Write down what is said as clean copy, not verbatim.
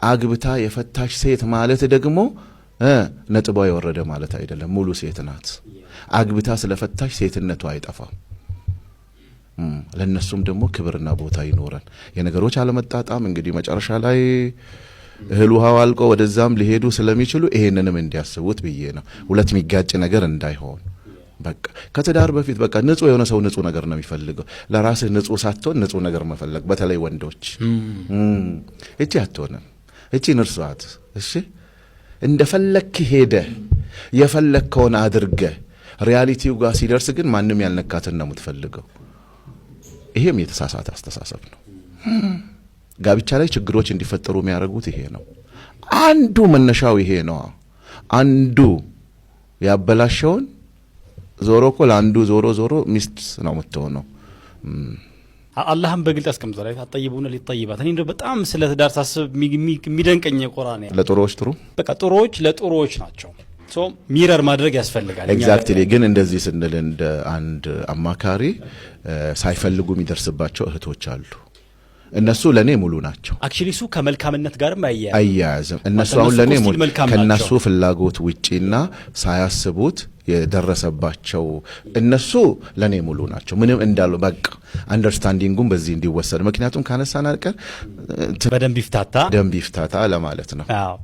አግብታ የፈታሽ ሴት ማለት ደግሞ ነጥቧ የወረደ ማለት አይደለም ሙሉ ሴት ናት አግብታ ስለፈታሽ ሴትነቷ አይጠፋም ለነሱም ደግሞ ክብርና ቦታ ይኖራል የነገሮች አለመጣጣም እንግዲህ መጨረሻ ላይ እህል ውሃው አልቆ ወደዛም ሊሄዱ ስለሚችሉ ይሄንንም እንዲያስቡት ብዬ ነው ሁለት ሚጋጭ ነገር እንዳይሆን በቃ ከትዳር በፊት በቃ ንጹህ የሆነ ሰው ንጹህ ነገር ነው የሚፈልገው ለራስህ ንጹህ ሳትሆን ንጹህ ነገር መፈለግ በተለይ ወንዶች እቺ አትሆንም እቺ ንርሷት እሺ እንደፈለክ ሄደ የፈለከውን አድርገ ሪያሊቲው ጋር ሲደርስ ግን ማንንም ያልነካትን ነው የምትፈልገው ይሄም የተሳሳተ አስተሳሰብ ነው ጋብቻ ላይ ችግሮች እንዲፈጠሩ የሚያደርጉት ይሄ ነው አንዱ መነሻው ይሄ ነው አንዱ ያበላሸውን ዞሮ እኮ ለአንዱ ዞሮ ሚስት ነው የምትሆነው አላህም በግልጽ አስቀምጧል አጠይቡነ ሊጠይባት እኔ እንደው በጣም ስለ ትዳር ሳስብ የሚደንቀኝ ቁርአን ለጥሩዎች ጥሩ በቃ ጥሩዎች ለጥሩዎች ናቸው ሶ ሚረር ማድረግ ያስፈልጋል ኤግዛክትሊ ግን እንደዚህ ስንል እንደ አንድ አማካሪ ሳይፈልጉ የሚደርስባቸው እህቶች አሉ እነሱ ለኔ ሙሉ ናቸው አክቹሊ ሱ ከመልካምነት ጋርም አያያዝም እነሱ አሁን ለኔ ሙሉ ከነሱ ፍላጎት ውጪና ሳያስቡት የደረሰባቸው እነሱ ለኔ ሙሉ ናቸው ምንም እንዳሉ በቃ አንደርስታንዲንጉም በዚህ እንዲወሰድ ምክንያቱም ካነሳና ቀር በደንብ ይፍታታ ለማለት ነው አዎ